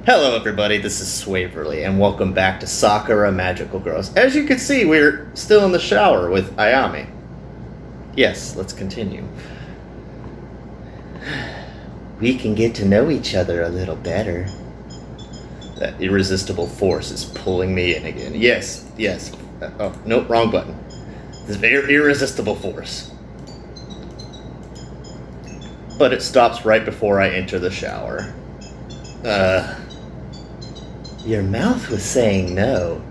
Hello everybody, this is Swaverly, and welcome back to Sakura Magical Girls. As you can see, we're still in the shower with Ayami. Yes, let's continue. We can get to know each other a little better. That irresistible force is pulling me in again. Yes. Oh, nope, wrong button. This very irresistible force. But it stops right before I enter the shower. Your mouth was saying no,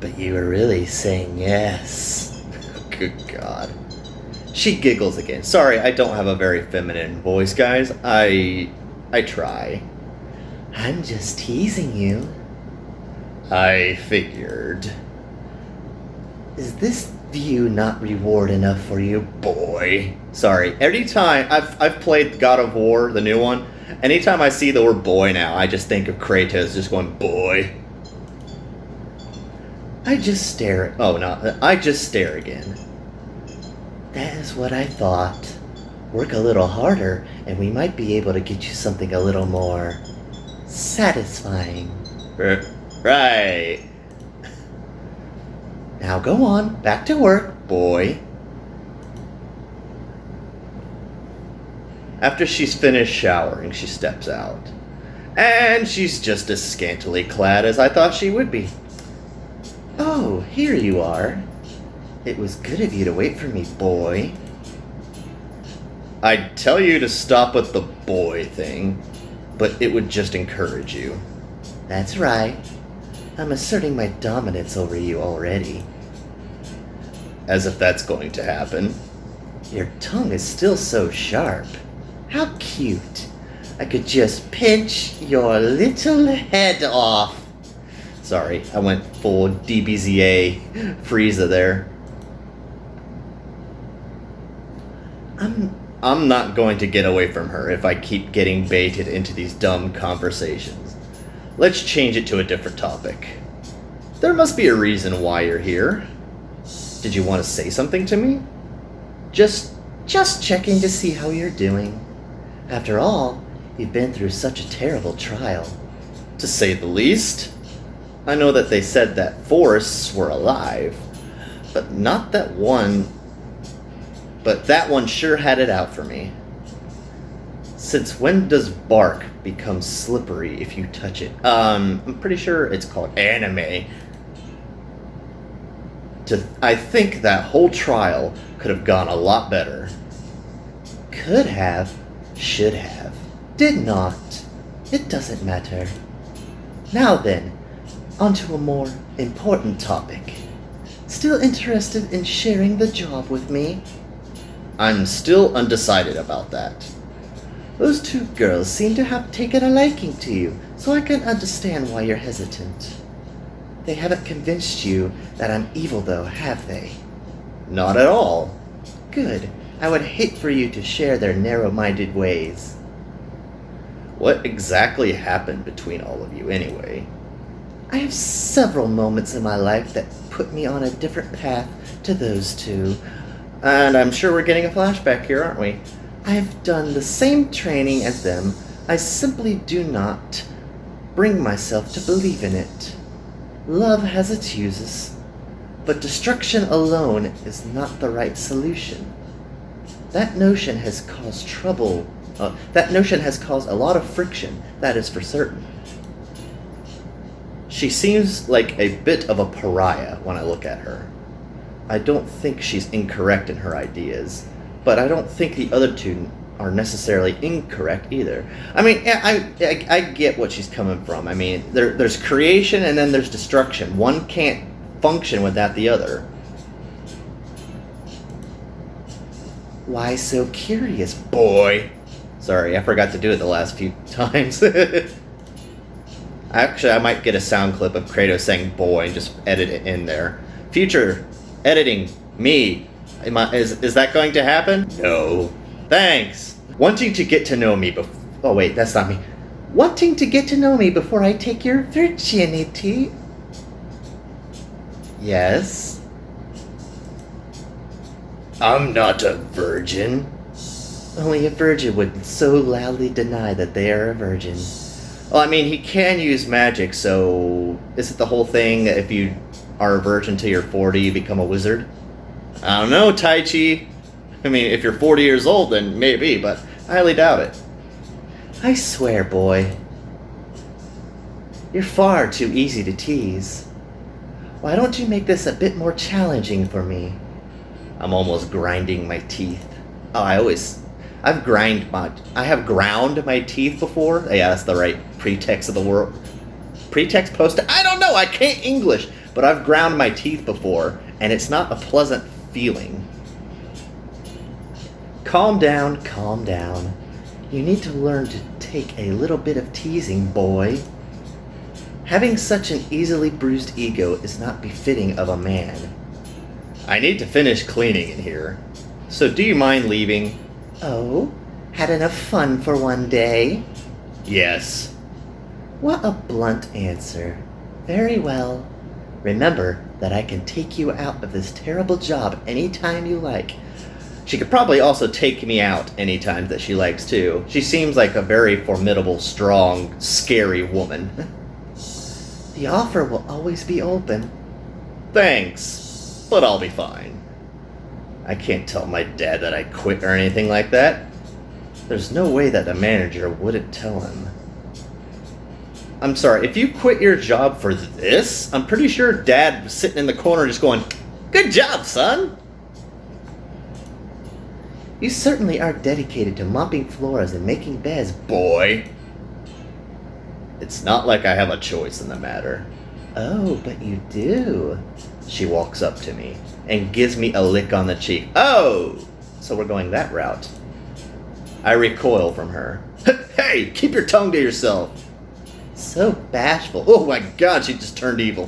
but you were really saying yes. Good God. She giggles again. Sorry, I don't have a very feminine voice, guys. I try. I'm just teasing you. I figured. Is this view not reward enough for you, boy? Sorry, anytime I've played God of War, the new one, anytime I see the word boy now, I just think of Kratos just going, boy. I just stare again. That is what I thought. Work a little harder, and we might be able to get you something a little more satisfying. Right. Now go on, back to work, boy. After she's finished showering, she steps out. And she's just as scantily clad as I thought she would be. Oh, here you are. It was good of you to wait for me, boy. I'd tell you to stop with the boy thing, but it would just encourage you. That's right. I'm asserting my dominance over you already. As if that's going to happen. Your tongue is still so sharp. How cute. I could just pinch your little head off. Sorry, I went full DBZA Frieza there. I'm not going to get away from her if I keep getting baited into these dumb conversations. Let's change it to a different topic. There must be a reason why you're here. Did you want to say something to me? Just checking to see how you're doing. After all, you've been through such a terrible trial. To say the least. I know that they said that forests were alive, but that one sure had it out for me. Since when does bark become slippery if you touch it? I'm pretty sure it's called anime. I think that whole trial could have gone a lot better. Could have, should have, did not. It doesn't matter. Now then, onto a more important topic. Still interested in sharing the job with me? I'm still undecided about that. Those two girls seem to have taken a liking to you, so I can understand why you're hesitant. They haven't convinced you that I'm evil, though, have they? Not at all. Good. I would hate for you to share their narrow-minded ways. What exactly happened between all of you, anyway? I have several moments in my life that put me on a different path to those two. And I'm sure we're getting a flashback here, aren't we? I have done the same training as them. I simply do not bring myself to believe in it. Love has its uses, but destruction alone is not the right solution. That notion has caused trouble. That notion has caused a lot of friction, that is for certain. She seems like a bit of a pariah when I look at her. I don't think she's incorrect in her ideas, but I don't think the other two are necessarily incorrect either. I mean, I get what she's coming from. I mean, there's creation and then there's destruction. One can't function without the other. Why so curious, boy? Sorry, I forgot to do it the last few times. Actually, I might get a sound clip of Kratos saying boy and just edit it in there. Future editing, me. Is that going to happen? No. Thanks. Wanting to get to know me before... Oh, wait, that's not me. Wanting to get to know me before I take your virginity? Yes. I'm not a virgin. Only a virgin would so loudly deny that they are a virgin. Well, I mean, he can use magic, so is it the whole thing that if you are a virgin till you're 40, you become a wizard? I don't know, Taichi. I mean, if you're 40 years old, then maybe, but I highly doubt it. I swear, boy. You're far too easy to tease. Why don't you make this a bit more challenging for me? I'm almost grinding my teeth. Oh, I have ground my teeth before. Yeah, that's the right pretext of the world. Pretext post. I don't know. I can't English, but I've ground my teeth before, and it's not a pleasant feeling. Calm down, calm down. You need to learn to take a little bit of teasing, boy. Having such an easily bruised ego is not befitting of a man. I need to finish cleaning in here. So do you mind leaving? Oh? Had enough fun for one day? Yes. What a blunt answer. Very well. Remember that I can take you out of this terrible job anytime you like. She could probably also take me out anytime that she likes too. She seems like a very formidable, strong, scary woman. The offer will always be open. Thanks, but I'll be fine. I can't tell my dad that I quit or anything like that. There's no way that the manager wouldn't tell him. I'm sorry, if you quit your job for this, I'm pretty sure Dad was sitting in the corner just going, "Good job, son!" You certainly are dedicated to mopping floors and making beds, boy. It's not like I have a choice in the matter. Oh, but you do. She walks up to me and gives me a lick on the cheek. Oh, so we're going that route. I recoil from her. Hey, keep your tongue to yourself. So bashful. Oh my God, she just turned evil.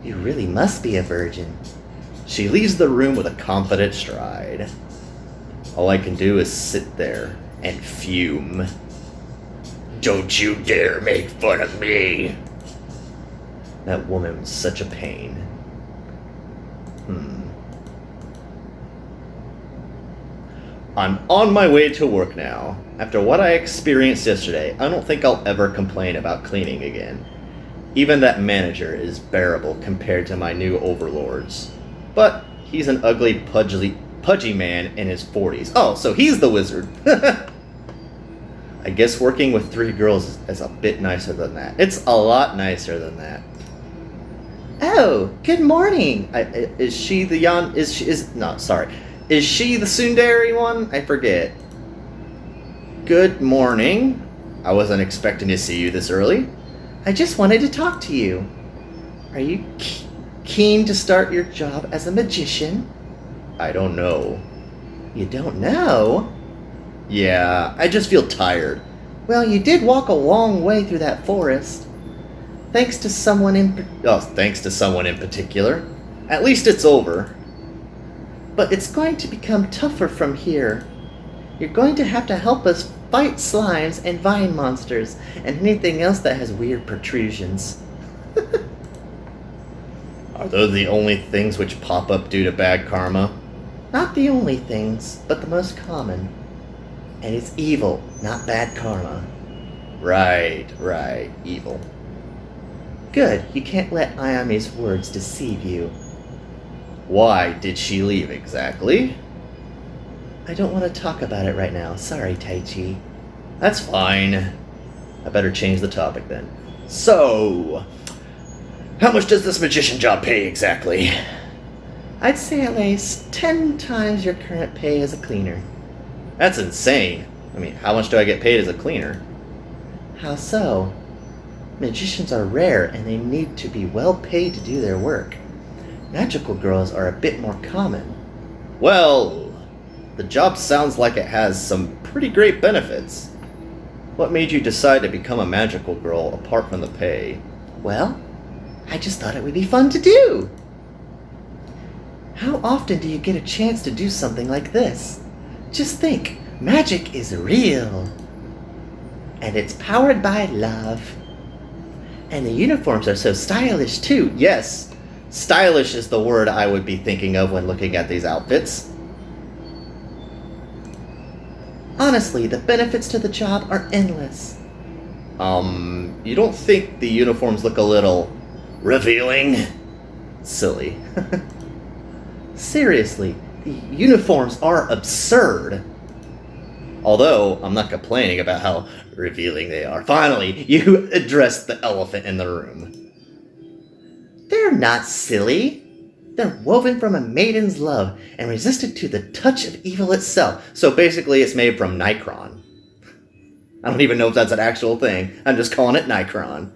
You really must be a virgin. She leaves the room with a confident stride. All I can do is sit there and fume. Don't you dare make fun of me. That woman was such a pain. I'm on my way to work now. After what I experienced yesterday, I don't think I'll ever complain about cleaning again. Even that manager is bearable compared to my new overlords. But he's an ugly, pudgy man in his 40s. Oh, so he's the wizard. I guess working with 3 girls is a bit nicer than that. It's a lot nicer than that. Oh, good morning. Is she the Is she the tsundere one? I forget. Good morning. I wasn't expecting to see you this early. I just wanted to talk to you. Are you keen to start your job as a magician? I don't know. You don't know? Yeah, I just feel tired. Well, you did walk a long way through that forest. Thanks to someone in particular. At least it's over. But it's going to become tougher from here. You're going to have to help us fight slimes and vine monsters and anything else that has weird protrusions. Are those the only things which pop up due to bad karma? Not the only things, but the most common. And it's evil, not bad karma. Right, evil. Good, you can't let Ayame's words deceive you. Why did she leave exactly? I don't want to talk about it right now. Sorry, Taichi. That's fine. I better change the topic then. So, how much does this magician job pay exactly? I'd say at least 10 times your current pay as a cleaner. That's insane. I mean, how much do I get paid as a cleaner? How so? Magicians are rare and they need to be well paid to do their work. Magical girls are a bit more common. Well, the job sounds like it has some pretty great benefits. What made you decide to become a magical girl apart from the pay? Well, I just thought it would be fun to do. How often do you get a chance to do something like this? Just think, magic is real. And it's powered by love. And the uniforms are so stylish too. Yes, stylish is the word I would be thinking of when looking at these outfits. Honestly, the benefits to the job are endless. You don't think the uniforms look a little revealing? Silly. Seriously, the uniforms are absurd. Although, I'm not complaining about how revealing they are. Finally, you addressed the elephant in the room. They're not silly. They're woven from a maiden's love and resistant to the touch of evil itself. So basically, it's made from Nitron. I don't even know if that's an actual thing. I'm just calling it Nitron.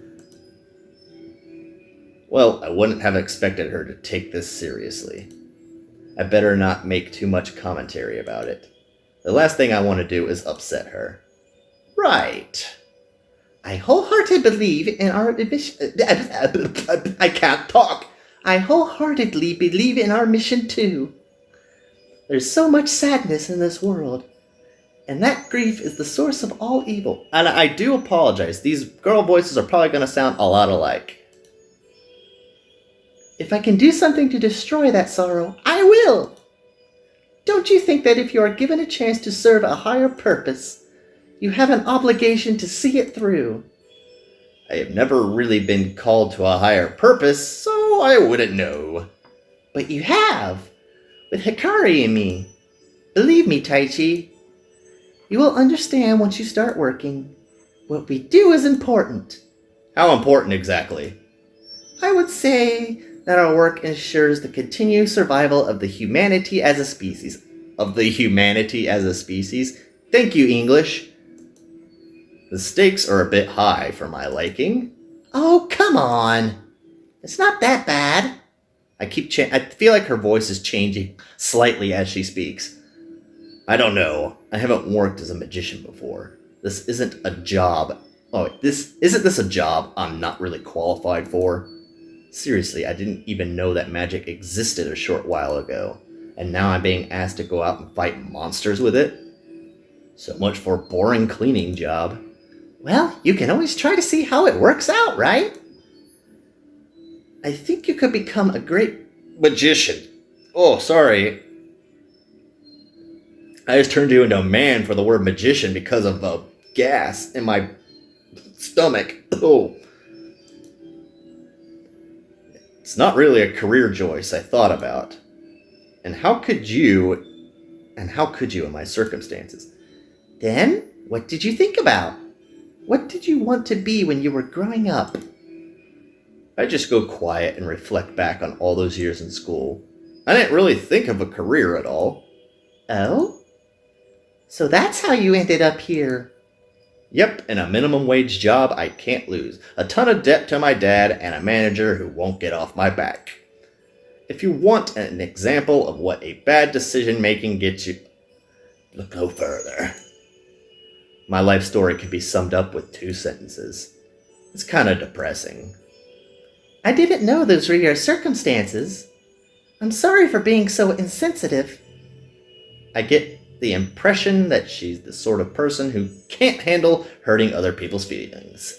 Well, I wouldn't have expected her to take this seriously. I better not make too much commentary about it. The last thing I want to do is upset her. Right. I wholeheartedly believe in our mission. I can't talk. I wholeheartedly believe in our mission too. There's so much sadness in this world, and that grief is the source of all evil. And I do apologize. These girl voices are probably going to sound a lot alike. If I can do something to destroy that sorrow, I will. Don't you think that if you are given a chance to serve a higher purpose, you have an obligation to see it through? I have never really been called to a higher purpose, so I wouldn't know. But you have, with Hikari and me. Believe me, Taichi. You will understand once you start working. What we do is important. How important exactly? I would say that our work ensures the continued survival of the humanity as a species. Of the humanity as a species? Thank you, English. The stakes are a bit high for my liking. Oh, come on. It's not that bad. I feel like her voice is changing slightly as she speaks. I don't know. I haven't worked as a magician before. This isn't a job. Isn't this a job I'm not really qualified for? Seriously, I didn't even know that magic existed a short while ago, and now I'm being asked to go out and fight monsters with it? So much for a boring cleaning job. Well, you can always try to see how it works out, right? I think you could become a great magician. Oh, sorry. I just turned you into a man for the word magician because of the gas in my stomach. Oh. It's not really a career choice I thought about. And how could you in my circumstances? Then, what did you think about? What did you want to be when you were growing up? I just go quiet and reflect back on all those years in school. I didn't really think of a career at all. Oh? So that's how you ended up here. Yep, in a minimum wage job I can't lose. A ton of debt to my dad and a manager who won't get off my back. If you want an example of what a bad decision making gets you, look no further. My life story can be summed up with 2 sentences. It's kind of depressing. I didn't know those were your circumstances. I'm sorry for being so insensitive. I get the impression that she's the sort of person who can't handle hurting other people's feelings.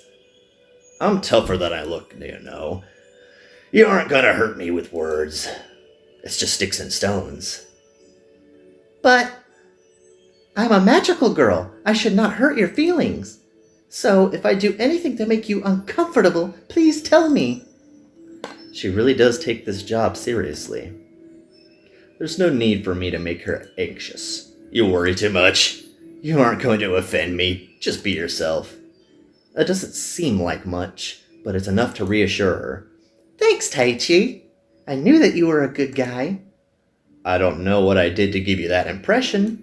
I'm tougher than I look, you know. You aren't gonna hurt me with words. It's just sticks and stones. But I'm a magical girl. I should not hurt your feelings. So if I do anything to make you uncomfortable, please tell me. She really does take this job seriously. There's no need for me to make her anxious. You worry too much. You aren't going to offend me. Just be yourself. That doesn't seem like much, but it's enough to reassure her. Thanks, Taichi. I knew that you were a good guy. I don't know what I did to give you that impression.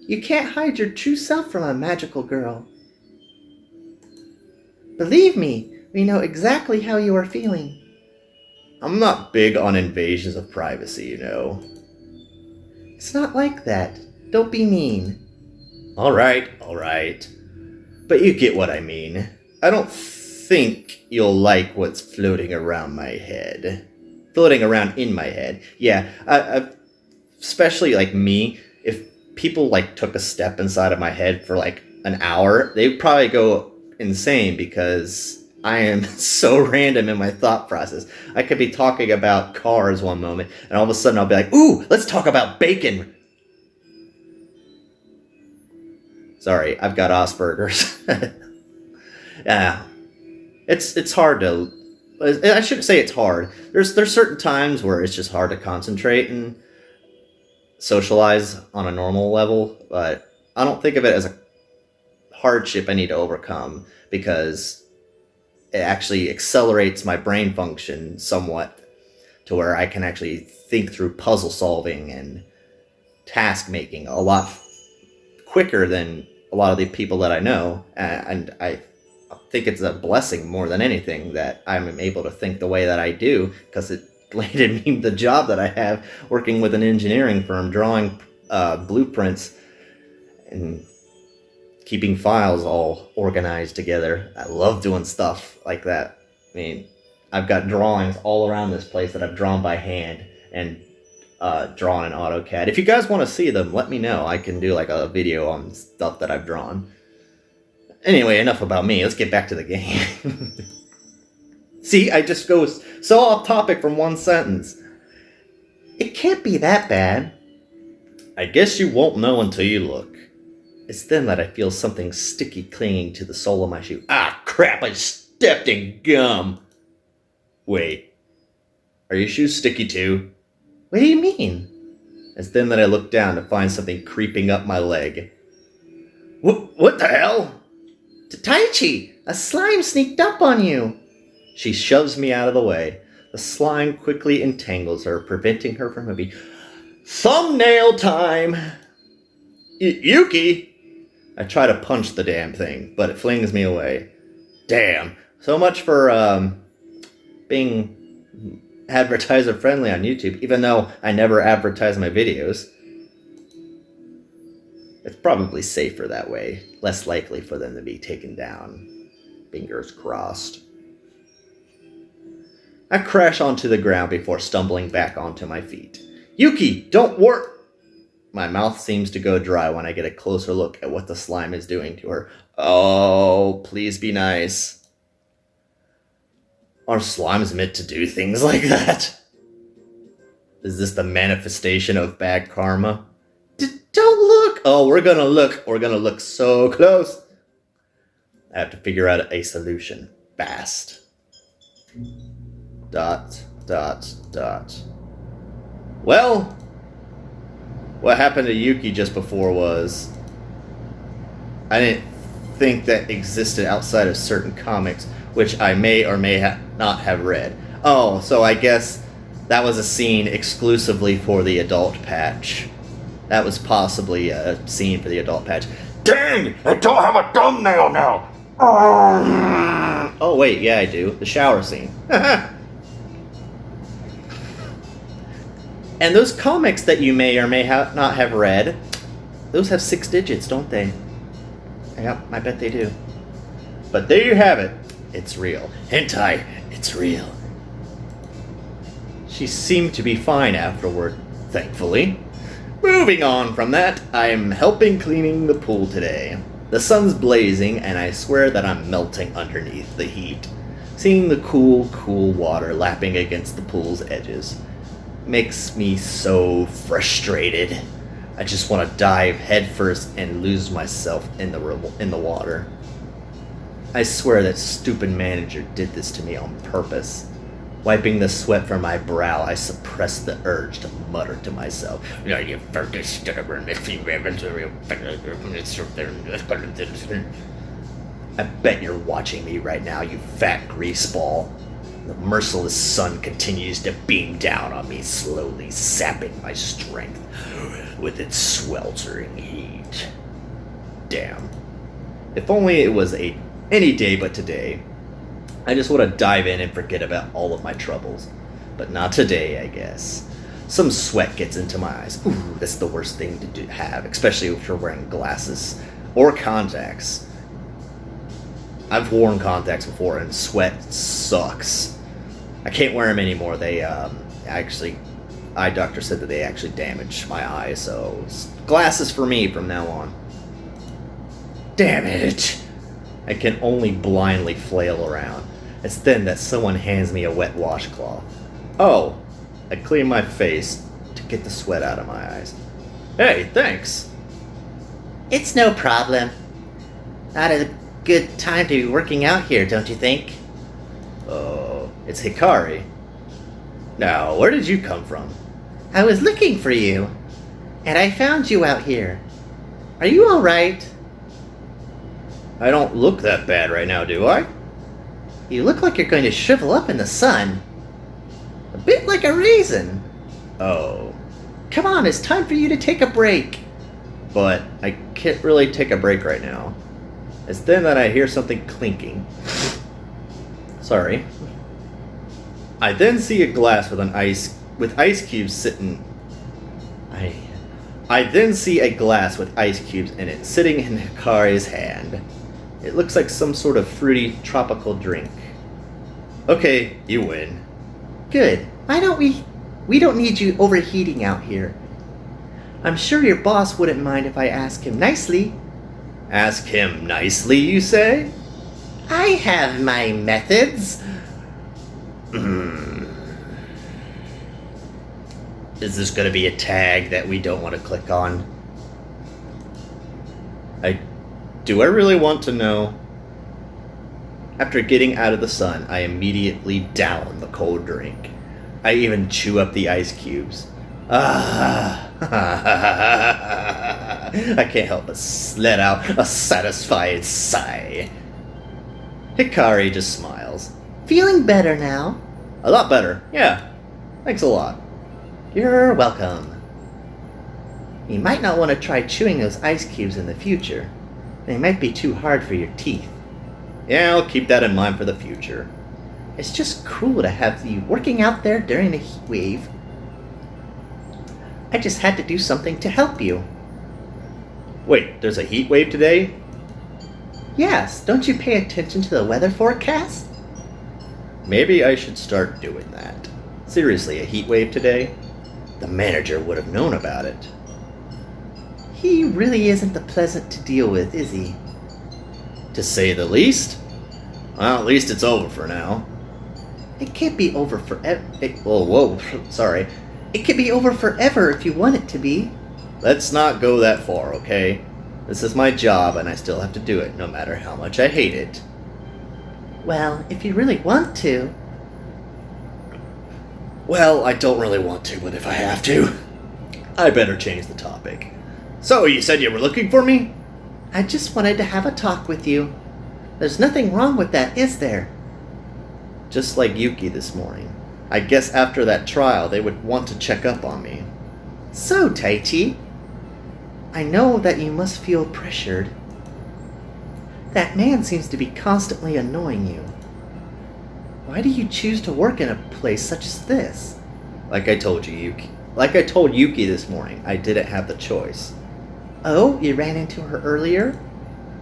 You can't hide your true self from a magical girl. Believe me, we know exactly how you are feeling. I'm not big on invasions of privacy, you know. It's not like that. Don't be mean. All right. But you get what I mean. I don't think you'll like what's floating around my head. Floating around in my head. Yeah, especially like me, if people like took a step inside of my head for like an hour, they'd probably go insane because I am so random in my thought process. I could be talking about cars one moment, and all of a sudden I'll be like, ooh, let's talk about bacon. Sorry, I've got Asperger's. Yeah, it's hard to. I shouldn't say it's hard. There's certain times where it's just hard to concentrate and socialize on a normal level, but I don't think of it as a hardship I need to overcome because it actually accelerates my brain function somewhat to where I can actually think through puzzle solving and task making a lot quicker than a lot of the people that I know. And I think it's a blessing more than anything that I'm able to think the way that I do because it landed me the job that I have working with an engineering firm, drawing blueprints and keeping files all organized together. I love doing stuff like that. I mean, I've got drawings all around this place that I've drawn by hand and drawn in AutoCAD. If you guys want to see them, let me know. I can do like a video on stuff that I've drawn. Anyway, enough about me. Let's get back to the game. See, I just go so off topic from one sentence. It can't be that bad. I guess you won't know until you look. It's then that I feel something sticky clinging to the sole of my shoe. Ah, crap, I stepped in gum. Wait, are your shoes sticky too? What do you mean? It's then that I look down to find something creeping up my leg. What the hell? Taichi, a slime sneaked up on you. She shoves me out of the way. The slime quickly entangles her, preventing her from moving. Thumbnail time! Yuki! I try to punch the damn thing, but it flings me away. Damn. So much for being advertiser friendly on YouTube, even though I never advertise my videos. It's probably safer that way. Less likely for them to be taken down. Fingers crossed. I crash onto the ground before stumbling back onto my feet. Yuki, don't work! My mouth seems to go dry when I get a closer look at what the slime is doing to her. Oh, please be nice. Are slimes meant to do things like that? Is this the manifestation of bad karma? Don't look! Oh, we're gonna look. We're gonna look so close. I have to figure out a solution. Fast. Dot. Well, what happened to Yuki just before was... I didn't think that existed outside of certain comics, which I may or may not have read. Oh, so I guess that was a scene exclusively for the adult patch. That was possibly a scene for the adult patch. Dang! I don't have a thumbnail now! Oh wait, yeah I do. The shower scene. And those comics that you may or may not have read, those have 6 digits, don't they? Yep, I bet they do. But there you have it. It's real. Hentai, it's real. She seemed to be fine afterward, thankfully. Moving on from that, I'm helping cleaning the pool today. The sun's blazing, and I swear that I'm melting underneath the heat. Seeing the cool water lapping against the pool's edges makes me so frustrated. I just want to dive headfirst and lose myself in the water. I swear that stupid manager did this to me on purpose. Wiping the sweat from my brow, I suppressed the urge to mutter to myself. I bet you're watching me right now, you fat greaseball. The merciless sun continues to beam down on me, slowly sapping my strength with its sweltering heat. Damn. If only it was any day but today. I just want to dive in and forget about all of my troubles. But not today, I guess. Some sweat gets into my eyes. Ooh, that's the worst thing to have, especially if you're wearing glasses or contacts. I've worn contacts before, and sweat sucks. I can't wear them anymore. They eye doctor said that they actually damaged my eyes, so glasses for me from now on. Damn it! I can only blindly flail around. It's then that someone hands me a wet washcloth. Oh, I clean my face to get the sweat out of my eyes. Hey, thanks. It's no problem. good time to be working out here, don't you think? Oh, it's Hikari. Now, where did you come from? I was looking for you, and I found you out here. Are you alright? I don't look that bad right now, do I? You look like you're going to shrivel up in the sun. A bit like a raisin. Oh. Come on, it's time for you to take a break. But I can't really take a break right now. It's then that I hear something clinking. Sorry. I then see a glass with ice cubes sitting. I then see a glass with ice cubes in it sitting in Hikari's hand. It looks like some sort of fruity tropical drink. Okay, you win. Good. Why don't we don't need you overheating out here. I'm sure your boss wouldn't mind if I ask him nicely. Ask him nicely, you say? I have my methods. Is this going to be a tag that we don't want to click on? Do I really want to know? After getting out of the sun, I immediately down the cold drink. I even chew up the ice cubes. I can't help but let out a satisfied sigh. Hikari just smiles. Feeling better now? A lot better, yeah. Thanks a lot. You're welcome. You might not want to try chewing those ice cubes in the future. They might be too hard for your teeth. Yeah, I'll keep that in mind for the future. It's just cool to have you working out there during the heat wave. I just had to do something to help you. Wait, there's a heat wave today? Yes, don't you pay attention to the weather forecast? Maybe I should start doing that. Seriously, a heat wave today? The manager would have known about it. He really isn't that pleasant to deal with, is he? To say the least. Well, at least it's over for now. It can't be over forever. Sorry. It can be over forever if you want it to be. Let's not go that far, okay? This is my job and I still have to do it, no matter how much I hate it. Well, if you really want to. Well, I don't really want to, but if I have to, I better change the topic. So, you said you were looking for me? I just wanted to have a talk with you. There's nothing wrong with that, is there? Just like Yuki this morning. I guess after that trial, they would want to check up on me. So, Taichi, I know that you must feel pressured. That man seems to be constantly annoying you. Why do you choose to work in a place such as this? Like I told Yuki this morning, I didn't have the choice. Oh, you ran into her earlier?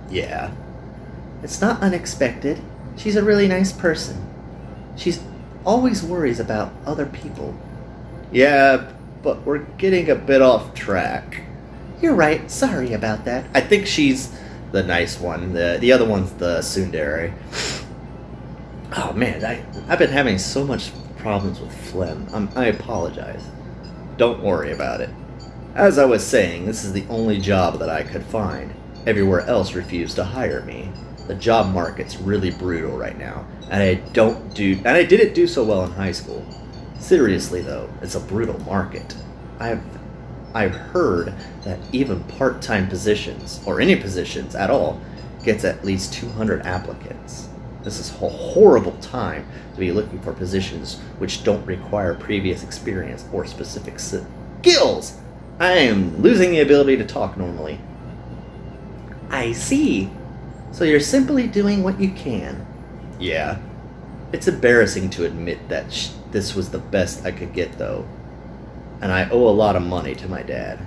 Yeah. It's not unexpected. She's a really nice person. She's always worries about other people. Yeah, but we're getting a bit off track. You're right. Sorry about that. I think she's the nice one. The other one's the tsundere. Oh man, I've been having so much problems with phlegm. I apologize. Don't worry about it. As I was saying, this is the only job that I could find. Everywhere else refused to hire me. The job market's really brutal right now, and I didn't do so well in high school. Seriously though, it's a brutal market. I've heard that even part-time positions, or any positions at all, gets at least 200 applicants. This is a horrible time to be looking for positions which don't require previous experience or specific skills. I am losing the ability to talk normally. I see. So you're simply doing what you can. Yeah. It's embarrassing to admit that this was the best I could get, though. And I owe a lot of money to my dad.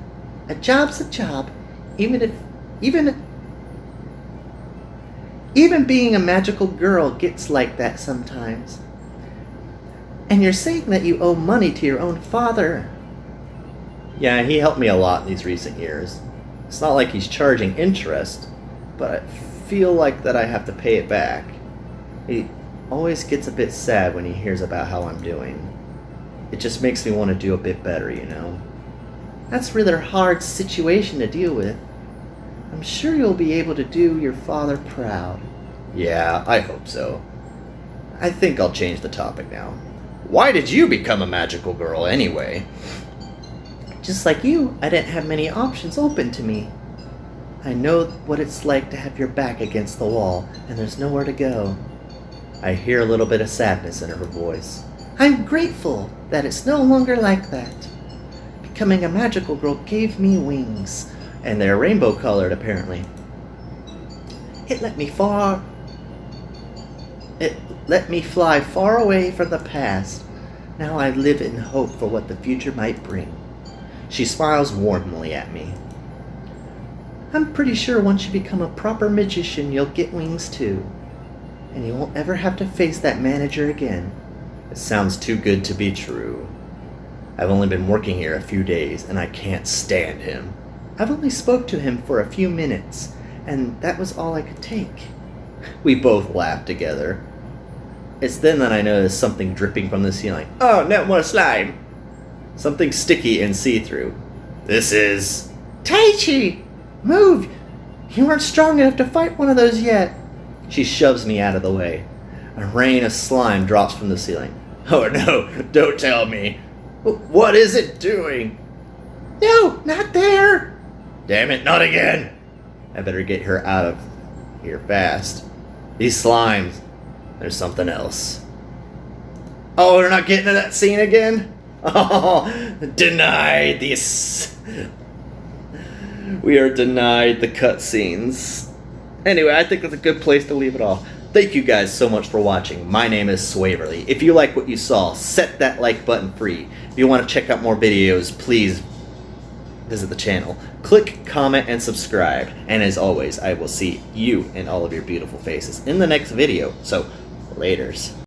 A job's a job, even being a magical girl gets like that sometimes. And you're saying that you owe money to your own father. Yeah, he helped me a lot in these recent years. It's not like he's charging interest, but I feel like that I have to pay it back. He always gets a bit sad when he hears about how I'm doing. It just makes me want to do a bit better, you know? That's really a hard situation to deal with. I'm sure you'll be able to do your father proud. Yeah, I hope so. I think I'll change the topic now. Why did you become a magical girl anyway? Just like you, I didn't have many options open to me. I know what it's like to have your back against the wall, and there's nowhere to go. I hear a little bit of sadness in her voice. I'm grateful that it's no longer like that. Becoming a magical girl gave me wings, and they're rainbow-colored, apparently. It let me fly far away from the past. Now I live in hope for what the future might bring. She smiles warmly at me. I'm pretty sure once you become a proper magician, you'll get wings too. And you won't ever have to face that manager again. It sounds too good to be true. I've only been working here a few days, and I can't stand him. I've only spoke to him for a few minutes, and that was all I could take. We both laughed together. It's then that I noticed something dripping from the ceiling. Oh, no more slime! Something sticky and see-through. This is... Taichi! Move! You aren't strong enough to fight one of those yet. She shoves me out of the way. A rain of slime drops from the ceiling. Oh no, don't tell me. What is it doing? No, not there! Damn it, not again! I better get her out of here fast. These slimes, there's something else. Oh, we're not getting to that scene again? Oh, denied this. We are denied the cutscenes. Anyway, I think that's a good place to leave it all. Thank you guys so much for watching. My name is Swaverly. If you like what you saw, set that like button free. If you want to check out more videos, please visit the channel. Click, comment, and subscribe. And as always, I will see you and all of your beautiful faces in the next video. So, laters.